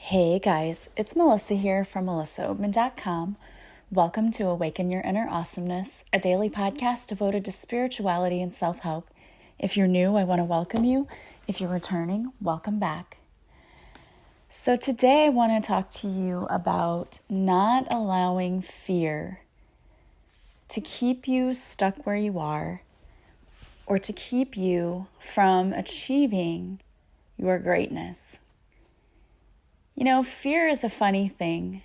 Hey guys, it's Melissa here from melissaoatman.com. Welcome to Awaken Your Inner Awesomeness, a daily podcast devoted to spirituality and self-help. If you're new, I want to welcome you. If you're returning, welcome back. So today I want to talk to you about not allowing fear to keep you stuck where you are or to keep you from achieving your greatness. You know, fear is a funny thing.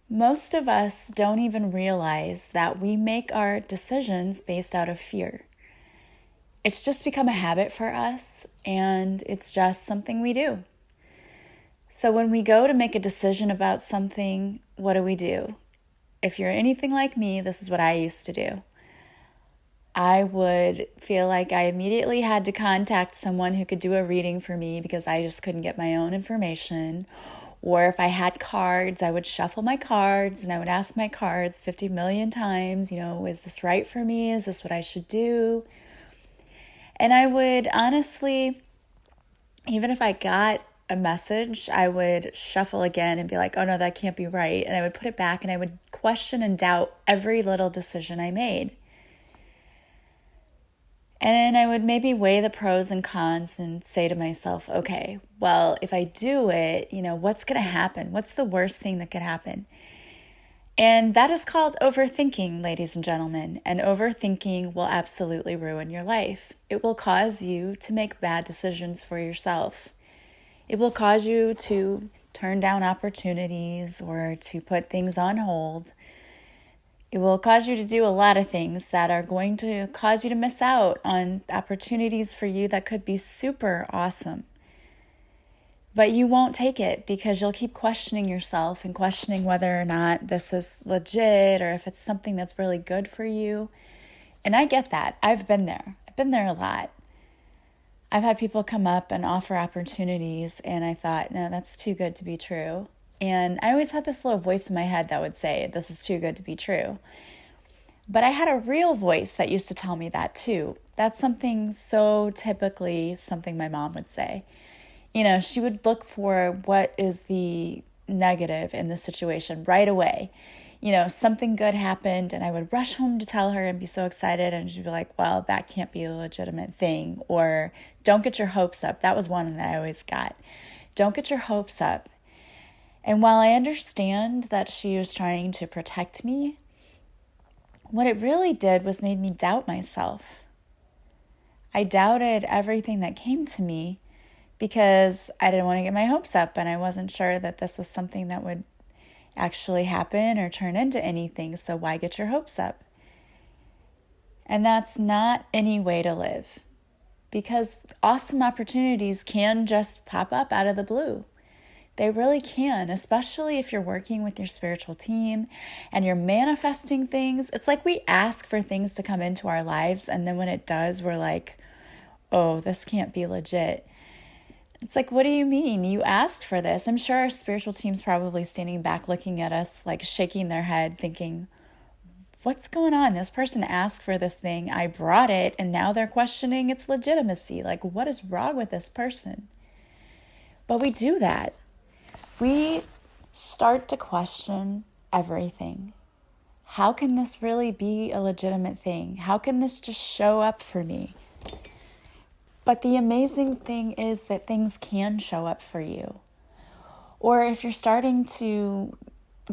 Most of us don't even realize that we make our decisions based out of fear. It's just become a habit for us, and it's just something we do. So when we go to make a decision about something, what do? If you're anything like me, this is what I used to do. I would feel like I immediately had to contact someone who could do a reading for me because I just couldn't get my own information. Or if I had cards, I would shuffle my cards and I would ask my cards 50 million times, is this right for me? Is this what I should do? And I would honestly, even if I got a message, I would shuffle again and be like, oh no, that can't be right. And I would put it back and I would question and doubt every little decision I made. And I would maybe weigh the pros and cons and say to myself, okay, well, if I do it, what's going to happen? What's the worst thing that could happen? And that is called overthinking, ladies and gentlemen. And overthinking will absolutely ruin your life. It will cause you to make bad decisions for yourself. It will cause you to turn down opportunities or to put things on hold. It will cause you to do a lot of things that are going to cause you to miss out on opportunities for you that could be super awesome. But you won't take it because you'll keep questioning yourself and questioning whether or not this is legit or if it's something that's really good for you. And I get that. I've been there. I've been there a lot. I've had people come up and offer opportunities and I thought, no, that's too good to be true. And I always had this little voice in my head that would say, this is too good to be true. But I had a real voice that used to tell me that too. That's something so typically something my mom would say. She would look for what is the negative in the situation right away. Something good happened and I would rush home to tell her and be so excited. And she'd be like, well, that can't be a legitimate thing. Or don't get your hopes up. That was one that I always got. Don't get your hopes up. And while I understand that she was trying to protect me, what it really did was made me doubt myself. I doubted everything that came to me because I didn't want to get my hopes up and I wasn't sure that this was something that would actually happen or turn into anything. So why get your hopes up? And that's not any way to live because awesome opportunities can just pop up out of the blue. They really can, especially if you're working with your spiritual team and you're manifesting things. It's like we ask for things to come into our lives, and then when it does, we're like, oh, this can't be legit. It's like, what do you mean? You asked for this. I'm sure our spiritual team's probably standing back looking at us, like shaking their head, thinking, what's going on? This person asked for this thing. I brought it, and now they're questioning its legitimacy. Like, what is wrong with this person? But we do that. We start to question everything. How can this really be a legitimate thing? How can this just show up for me? But the amazing thing is that things can show up for you. Or if you're starting to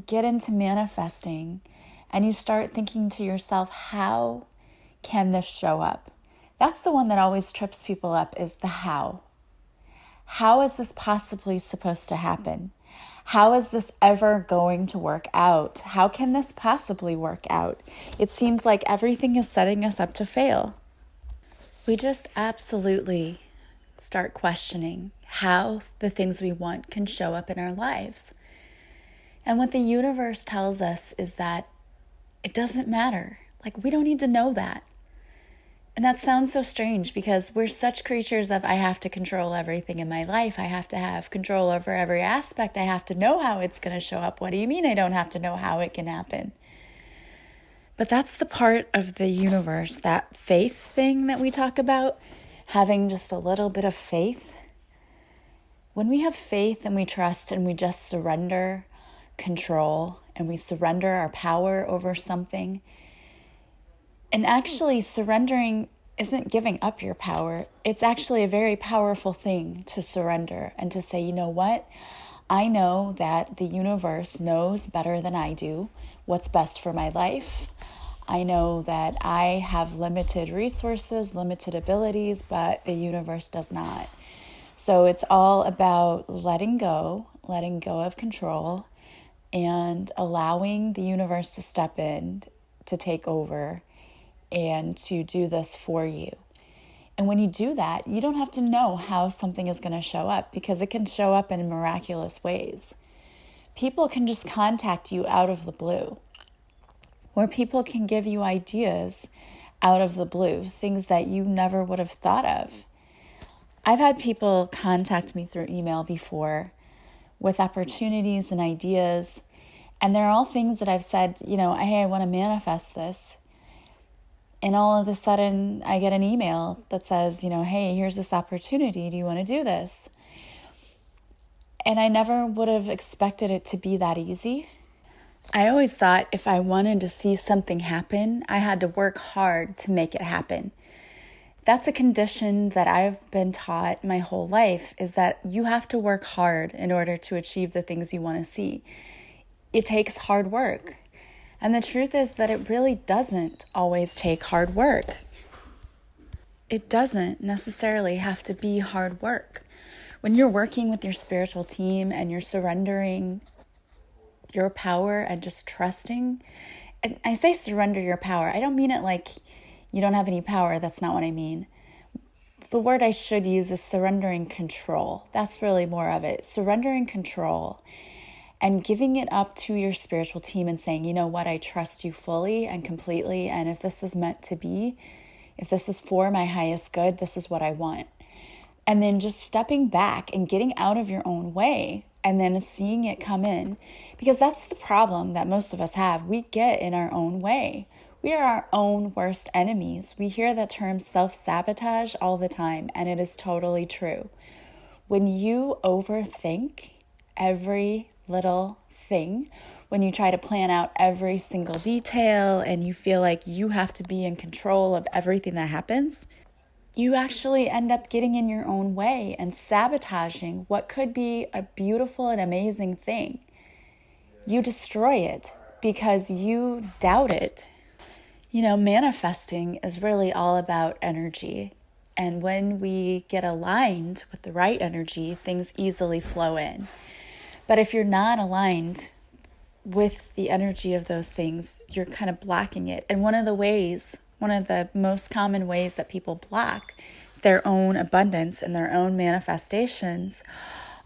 get into manifesting and you start thinking to yourself, how can this show up? That's the one that always trips people up, is the how. How is this possibly supposed to happen? How is this ever going to work out? How can this possibly work out? It seems like everything is setting us up to fail. We just absolutely start questioning how the things we want can show up in our lives. And what the universe tells us is that it doesn't matter. Like, we don't need to know that. And that sounds so strange because we're such creatures of I have to control everything in my life. I have to have control over every aspect. I have to know how it's going to show up. What do you mean I don't have to know how it can happen? But that's the part of the universe, that faith thing that we talk about, having just a little bit of faith. When we have faith and we trust and we just surrender control and we surrender our power over something, and actually surrendering isn't giving up your power. It's actually a very powerful thing to surrender and to say, you know what? I know that the universe knows better than I do what's best for my life. I know that I have limited resources, limited abilities, but the universe does not. So it's all about letting go of control, and allowing the universe to step in, to take over, and to do this for you. And when you do that, you don't have to know how something is going to show up, because it can show up in miraculous ways. People can just contact you out of the blue, where people can give you ideas out of the blue, things that you never would have thought of. I've had people contact me through email before with opportunities and ideas, and they're all things that I've said, hey, I want to manifest this. And all of a sudden, I get an email that says, hey, here's this opportunity. Do you want to do this? And I never would have expected it to be that easy. I always thought if I wanted to see something happen, I had to work hard to make it happen. That's a condition that I've been taught my whole life, is that you have to work hard in order to achieve the things you want to see. It takes hard work. And the truth is that it really doesn't always take hard work. It doesn't necessarily have to be hard work. When you're working with your spiritual team and you're surrendering your power and just trusting, and I say surrender your power, I don't mean it like you don't have any power. That's not what I mean. The word I should use is surrendering control. That's really more of it. Surrendering control and giving it up to your spiritual team and saying, you know what, I trust you fully and completely. And if this is meant to be, if this is for my highest good, this is what I want. And then just stepping back and getting out of your own way and then seeing it come in. Because that's the problem that most of us have. We get in our own way. We are our own worst enemies. We hear the term self-sabotage all the time, and it is totally true. When you overthink every little thing, when you try to plan out every single detail and you feel like you have to be in control of everything that happens, you actually end up getting in your own way and sabotaging what could be a beautiful and amazing thing. You destroy it because you doubt it. Manifesting is really all about energy. And when we get aligned with the right energy, things easily flow in. But if you're not aligned with the energy of those things, you're kind of blocking it. And one of the most common ways that people block their own abundance and their own manifestations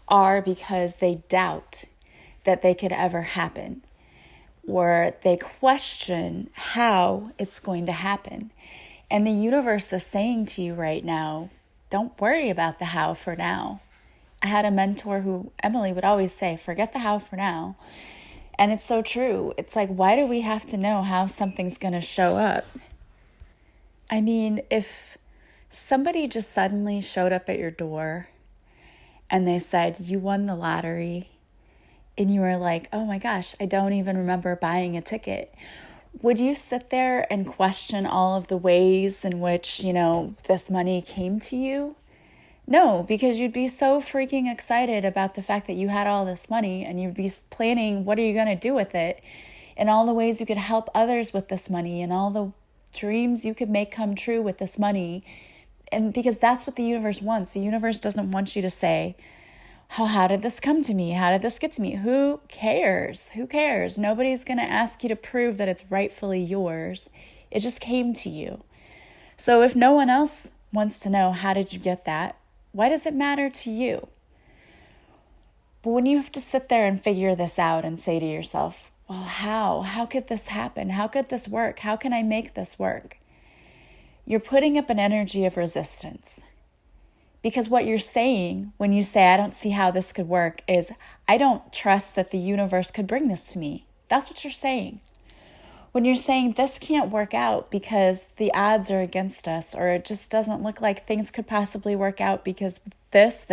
are because they doubt that they could ever happen, or they question how it's going to happen. And the universe is saying to you right now, don't worry about the how for now. I had a mentor who, Emily, would always say, forget the how for now. And it's so true. It's like, why do we have to know how something's going to show up? I mean, if somebody just suddenly showed up at your door and they said, you won the lottery, and you were like, oh my gosh, I don't even remember buying a ticket, would you sit there and question all of the ways in which, this money came to you? No, because you'd be so freaking excited about the fact that you had all this money, and you'd be planning what are you going to do with it, and all the ways you could help others with this money, and all the dreams you could make come true with this money. And because that's what the universe wants. The universe doesn't want you to say, how did this come to me? How did this get to me? Who cares? Who cares? Nobody's going to ask you to prove that it's rightfully yours. It just came to you. So if no one else wants to know how did you get that, why does it matter to you? But when you have to sit there and figure this out and say to yourself, well, how? How could this happen? How could this work? How can I make this work? You're putting up an energy of resistance. Because what you're saying when you say, I don't see how this could work, is, I don't trust that the universe could bring this to me. That's what you're saying. When you're saying this can't work out because the odds are against us, or it just doesn't look like things could possibly work out because this.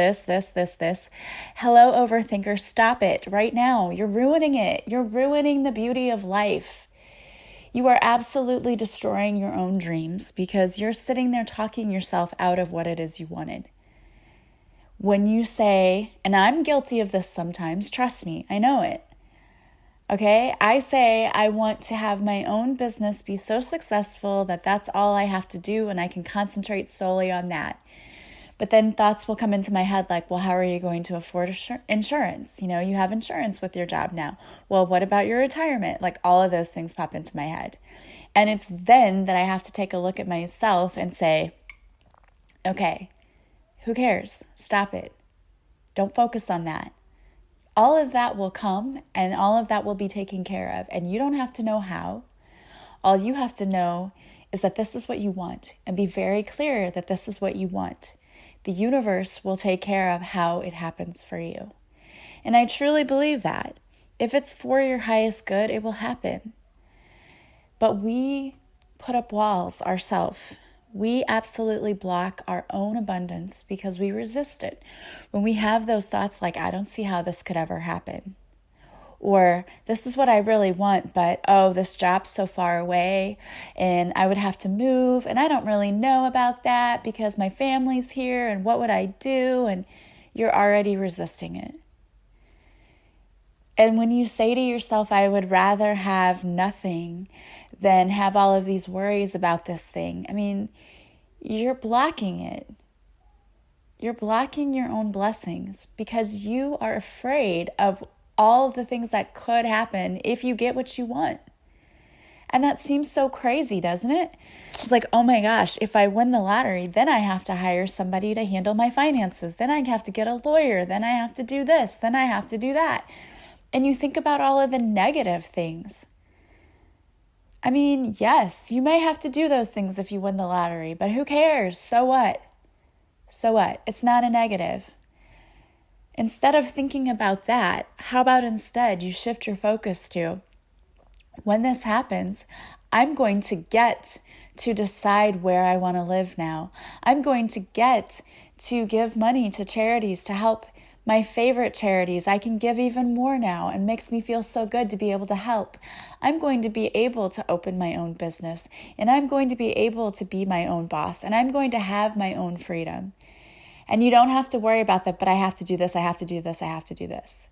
Hello, overthinker, stop it right now. You're ruining it. You're ruining the beauty of life. You are absolutely destroying your own dreams because you're sitting there talking yourself out of what it is you wanted. When you say, and I'm guilty of this sometimes, trust me, I know it. Okay, I say I want to have my own business be so successful that that's all I have to do and I can concentrate solely on that. But then thoughts will come into my head like, well, how are you going to afford insurance? You know, you have insurance with your job now. Well, what about your retirement? Like all of those things pop into my head. And it's then that I have to take a look at myself and say, okay, who cares? Stop it. Don't focus on that. All of that will come and all of that will be taken care of. And you don't have to know how. All you have to know is that this is what you want and be very clear that this is what you want. The universe will take care of how it happens for you. And I truly believe that. If it's for your highest good, it will happen. But we put up walls ourselves. We absolutely block our own abundance because we resist it. When we have those thoughts like, I don't see how this could ever happen. Or this is what I really want, but oh, this job's so far away and I would have to move and I don't really know about that because my family's here and what would I do? And you're already resisting it. And when you say to yourself, I would rather have nothing than have all of these worries about this thing, I mean, you're blocking it. You're blocking your own blessings because you are afraid of all of the things that could happen if you get what you want. And that seems so crazy, doesn't it? It's like, oh my gosh, if I win the lottery, then I have to hire somebody to handle my finances. Then I have to get a lawyer. Then I have to do this. Then I have to do that. And you think about all of the negative things. I mean, yes, you may have to do those things if you win the lottery, but who cares? So what? So what? It's not a negative. Instead of thinking about that, how about instead you shift your focus to, when this happens, I'm going to get to decide where I want to live now. I'm going to get to give money to charities to help my favorite charities. I can give even more now and makes me feel so good to be able to help. I'm going to be able to open my own business and I'm going to be able to be my own boss and I'm going to have my own freedom. And you don't have to worry about that, but I have to do this, I have to do this, I have to do this.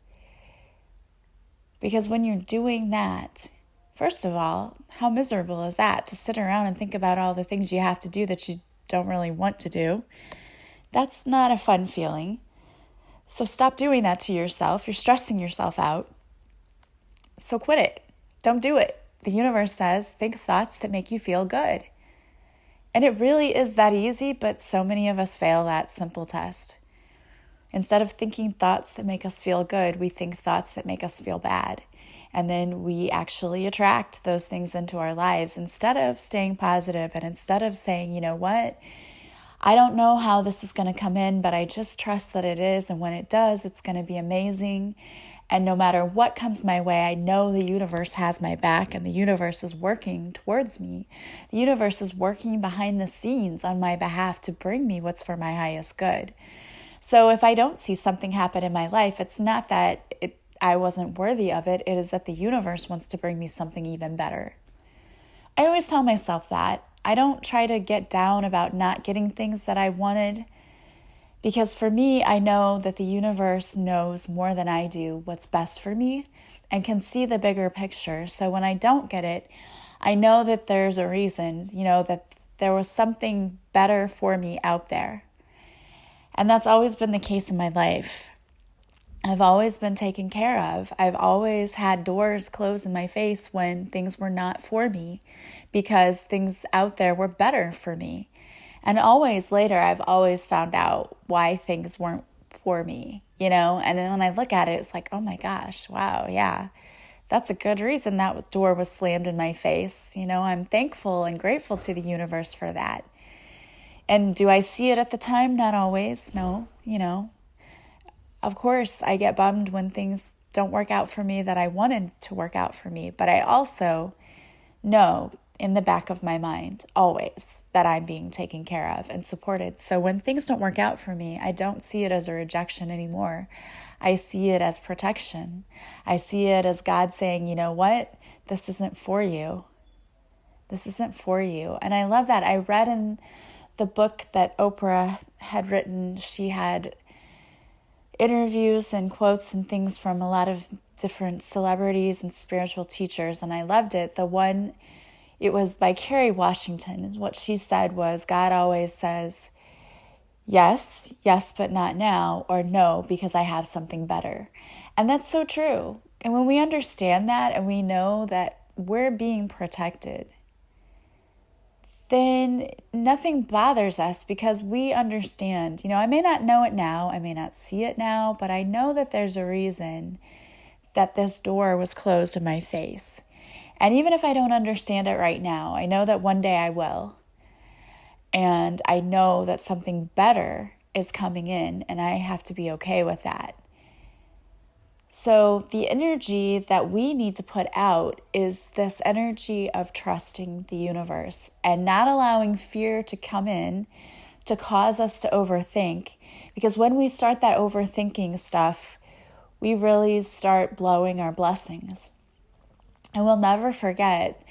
Because when you're doing that, first of all, how miserable is that to sit around and think about all the things you have to do that you don't really want to do? That's not a fun feeling. So stop doing that to yourself. You're stressing yourself out. So quit it. Don't do it. The universe says, think thoughts that make you feel good. And it really is that easy, but so many of us fail that simple test. Instead of thinking thoughts that make us feel good, we think thoughts that make us feel bad. And then we actually attract those things into our lives instead of staying positive and instead of saying, you know what? I don't know how this is going to come in, but I just trust that it is. And when it does, it's going to be amazing. And no matter what comes my way, I know the universe has my back and the universe is working towards me. The universe is working behind the scenes on my behalf to bring me what's for my highest good. So if I don't see something happen in my life, it's not that I wasn't worthy of it. It is that the universe wants to bring me something even better. I always tell myself that. I don't try to get down about not getting things that I wanted because for me, I know that the universe knows more than I do what's best for me and can see the bigger picture. So when I don't get it, I know that there's a reason, that there was something better for me out there. And that's always been the case in my life. I've always been taken care of. I've always had doors close in my face when things were not for me because things out there were better for me. And always later, I've always found out why things weren't for me, And then when I look at it, it's like, oh my gosh, wow, yeah, that's a good reason that door was slammed in my face. I'm thankful and grateful to the universe for that. And do I see it at the time? Not always, no, Of course, I get bummed when things don't work out for me that I wanted to work out for me, but I also know in the back of my mind always that I'm being taken care of and supported. So when things don't work out for me, I don't see it as a rejection anymore. I see it as protection. I see it as God saying, you know what? This isn't for you. This isn't for you. And I love that. I read in the book that Oprah had written, she had interviews and quotes and things from a lot of different celebrities and spiritual teachers, and I loved it. It was by Kerry Washington. What she said was, God always says, yes, yes, but not now, or no, because I have something better. And that's so true. And when we understand that and we know that we're being protected, then nothing bothers us because we understand. I may not know it now, I may not see it now, but I know that there's a reason that this door was closed in my face. And even if I don't understand it right now, I know that one day I will. And I know that something better is coming in, and I have to be okay with that. So the energy that we need to put out is this energy of trusting the universe and not allowing fear to come in to cause us to overthink. Because when we start that overthinking stuff, we really start blowing our blessings. And we'll never forget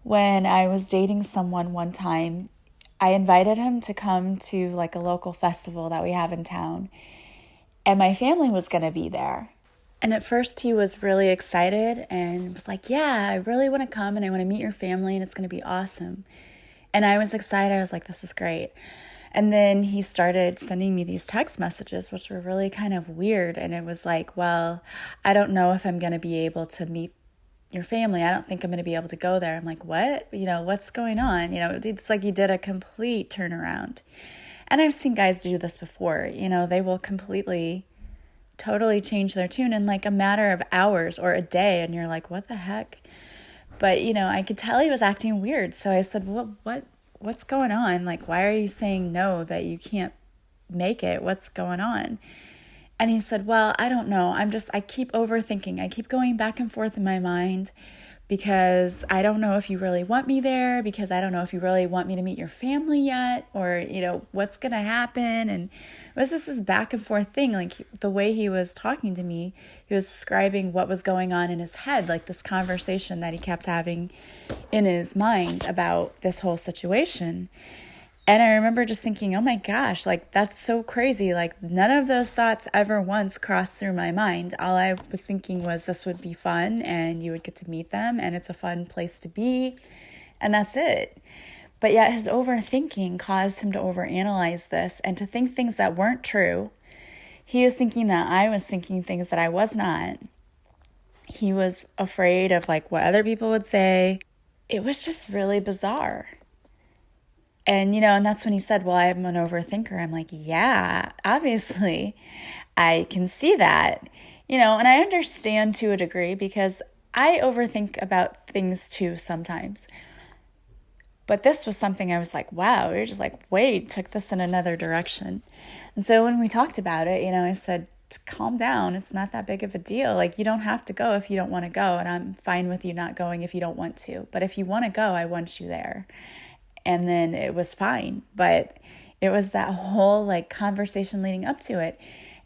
when I was dating someone one time, I invited him to come to like a local festival that we have in town, and my family was going to be there. And at first he was really excited and was like, yeah, I really want to come and I want to meet your family and it's going to be awesome. And I was excited. I was like, this is great. And then he started sending me these text messages, which were really kind of weird. And it was like, well, I don't know if I'm going to be able to meet your family. I don't think I'm going to be able to go there. I'm like, what? What's going on? It's like you did a complete turnaround. And I've seen guys do this before. They will completely totally change their tune in like a matter of hours or a day, and you're like, what the heck? But I could tell he was acting weird, so I said, what's going on? Like, why are you saying no, that you can't make it? What's going on? And he said, well, I don't know, I keep overthinking. I keep going back and forth in my mind because I don't know if you really want me there, because I don't know if you really want me to meet your family yet, or, what's going to happen. And it was just this back and forth thing. Like the way he was talking to me, he was describing what was going on in his head, like this conversation that he kept having in his mind about this whole situation. And I remember just thinking, oh my gosh, like that's so crazy. Like none of those thoughts ever once crossed through my mind. All I was thinking was this would be fun and you would get to meet them and it's a fun place to be. And that's it. But yet his overthinking caused him to overanalyze this and to think things that weren't true. He was thinking that I was thinking things that I was not. He was afraid of like what other people would say. It was just really bizarre. And, and that's when he said, well, I'm an overthinker. I'm like, yeah, obviously I can see that, and I understand to a degree because I overthink about things too sometimes. But this was something I was like, wow, you're just like, wait, took this in another direction. And so when we talked about it, I said, calm down. It's not that big of a deal. Like, you don't have to go if you don't want to go. And I'm fine with you not going if you don't want to. But if you want to go, I want you there. And then it was fine. But it was that whole like conversation leading up to it.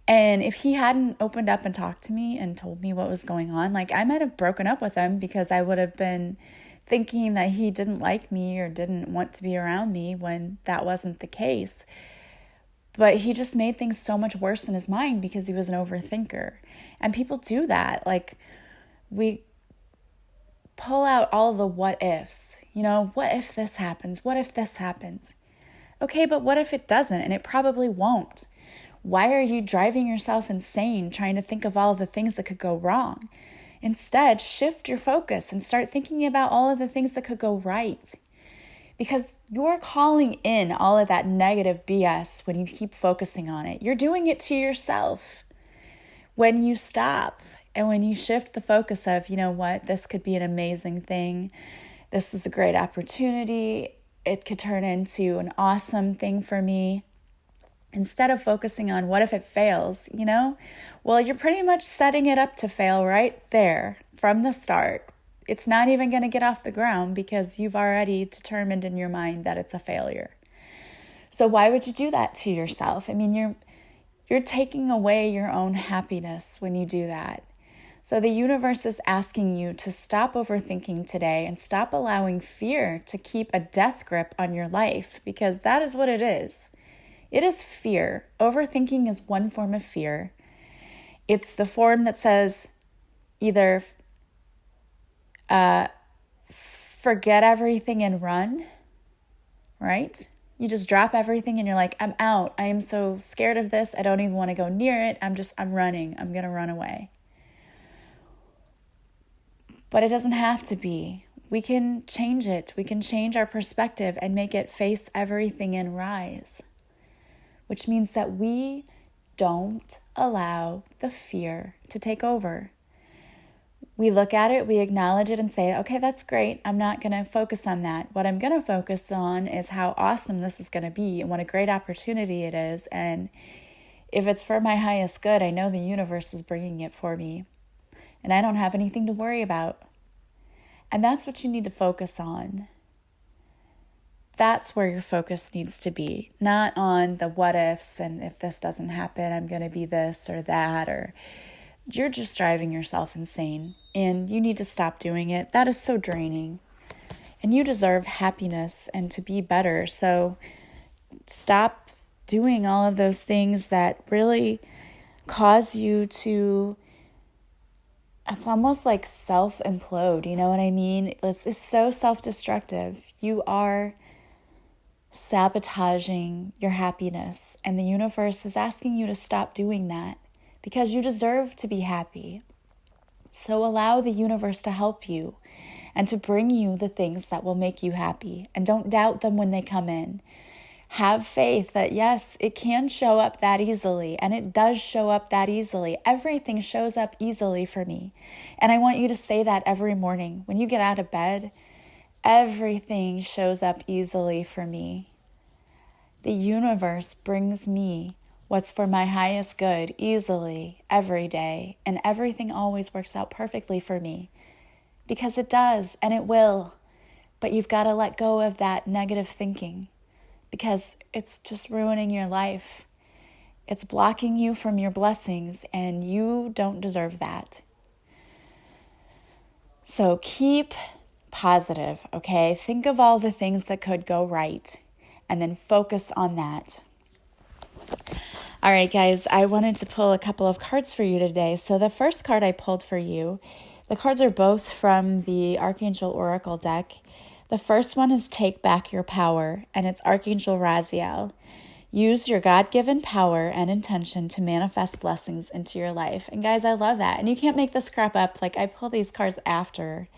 And if he hadn't opened up and talked to me and told me what was going on, like I might have broken up with him because I would have been thinking that he didn't like me or didn't want to be around me when that wasn't the case. But he just made things so much worse in his mind because he was an overthinker. And people do that. Like we pull out all the what ifs, what if this happens? What if this happens? Okay, but what if it doesn't? And it probably won't. Why are you driving yourself insane trying to think of all of the things that could go wrong? Instead, shift your focus and start thinking about all of the things that could go right. Because you're calling in all of that negative BS when you keep focusing on it. You're doing it to yourself. When you stop and when you shift the focus of, this could be an amazing thing. This is a great opportunity. It could turn into an awesome thing for me. Instead of focusing on what if it fails, well, you're pretty much setting it up to fail right there from the start. it's not even going to get off the ground because you've already determined in your mind that it's a failure. So why would you do that to yourself? I mean, you're taking away your own happiness when you do that. So the universe is asking you to stop overthinking today and stop allowing fear to keep a death grip on your life, because that is what it is. It is fear. Overthinking is one form of fear. It's the form that says either forget everything and run, right? You just drop everything and you're like, I'm out. I am so scared of this. I don't even want to go near it. I'm running. I'm going to run away. But it doesn't have to be. We can change it. We can change our perspective and make it face everything and rise, which means that we don't allow the fear to take over. We look at it, we acknowledge it and say, okay, that's great. I'm not going to focus on that. What I'm going to focus on is how awesome this is going to be and what a great opportunity it is. And if it's for my highest good, I know the universe is bringing it for me. And I don't have anything to worry about. And that's what you need to focus on. That's where your focus needs to be, not on the what ifs and if this doesn't happen, I'm going to be this or that, or you're just driving yourself insane and you need to stop doing it. That is so draining. And you deserve happiness and to be better. So stop doing all of those things that really cause you to, it's almost like self-implode, you know what I mean? It's so self-destructive. You are sabotaging your happiness, and the universe is asking you to stop doing that because you deserve to be happy. So allow the universe to help you and to bring you the things that will make you happy, and don't doubt them when they come in. Have faith that yes, it can show up that easily, and it does show up that easily. Everything shows up easily for me. And I want you to say that every morning. When you get out of bed, everything shows up easily for me. The universe brings me what's for my highest good easily every day, and everything always works out perfectly for me. Because it does, and it will. But you've got to let go of that negative thinking, because it's just ruining your life. It's blocking you from your blessings, and you don't deserve that. So keep positive, okay? Think of all the things that could go right, and then focus on that. All right, guys, I wanted to pull a couple of cards for you today. So the first card I pulled for you, the cards are both from the Archangel Oracle deck. The first one is Take Back Your Power, and it's Archangel Raziel. Use your God-given power and intention to manifest blessings into your life. And guys, I love that. And you can't make this crap up. Like, I pulled these cards after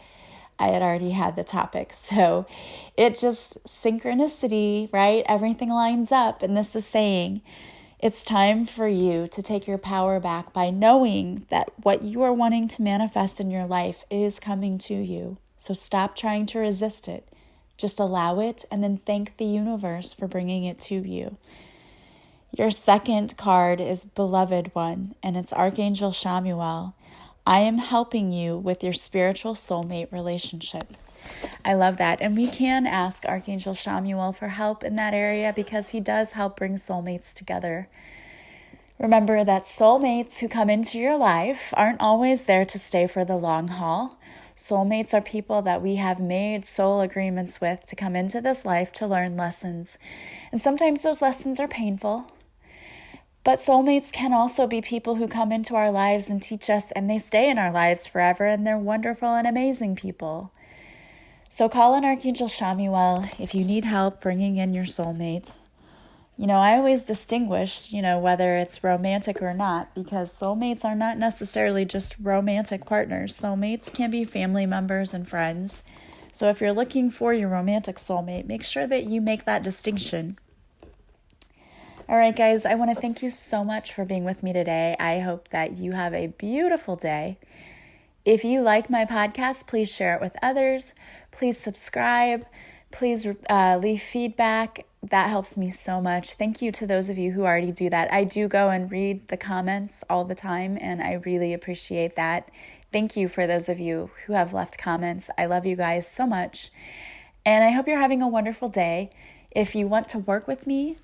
I had already had the topic. So it just synchronicity, right? Everything lines up. And this is saying it's time for you to take your power back by knowing that what you are wanting to manifest in your life is coming to you. So stop trying to resist it. Just allow it and then thank the universe for bringing it to you. Your second card is Beloved One, and it's Archangel Chamuel. I am helping you with your spiritual soulmate relationship. I love that. And we can ask Archangel Chamuel for help in that area because he does help bring soulmates together. Remember that soulmates who come into your life aren't always there to stay for the long haul. Soulmates are people that we have made soul agreements with to come into this life to learn lessons. And sometimes those lessons are painful. But soulmates can also be people who come into our lives and teach us, and they stay in our lives forever, and they're wonderful and amazing people. So call on Archangel Chamuel if you need help bringing in your soulmate. You know, I always distinguish, whether it's romantic or not, because soulmates are not necessarily just romantic partners. Soulmates can be family members and friends. So if you're looking for your romantic soulmate, make sure that you make that distinction. All right, guys, I want to thank you so much for being with me today. I hope that you have a beautiful day. If you like my podcast, please share it with others. Please subscribe. Please leave feedback. That helps me so much. Thank you to those of you who already do that. I do go and read the comments all the time, and I really appreciate that. Thank you for those of you who have left comments. I love you guys so much. And I hope you're having a wonderful day. If you want to work with me,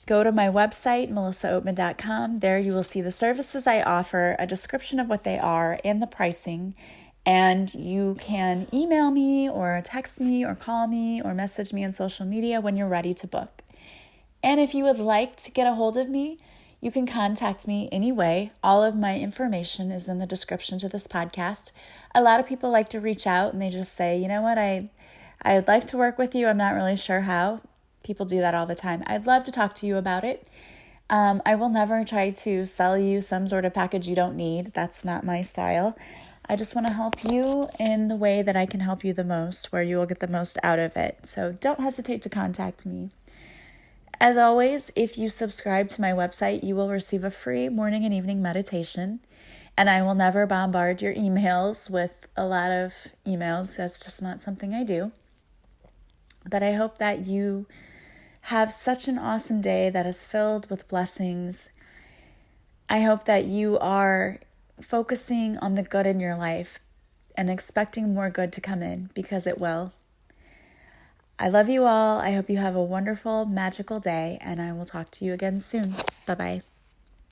go to my website, melissaoatman.com. There you will see the services I offer, a description of what they are, and the pricing. And you can email me or text me or call me or message me on social media when you're ready to book. And if you would like to get a hold of me, you can contact me anyway. All of my information is in the description to this podcast. A lot of people like to reach out and they just say, you know what, I'd like to work with you. I'm not really sure how. People do that all the time. I'd love to talk to you about it. I will never try to sell you some sort of package you don't need. That's not my style. I just want to help you in the way that I can help you the most, where you will get the most out of it. So don't hesitate to contact me. As always, if you subscribe to my website, you will receive a free morning and evening meditation. And I will never bombard your emails with a lot of emails. That's just not something I do. But I hope that you have such an awesome day that is filled with blessings. I hope that you are focusing on the good in your life and expecting more good to come in, because it will. I love you all. I hope you have a wonderful, magical day, and I will talk to you again soon. Bye-bye.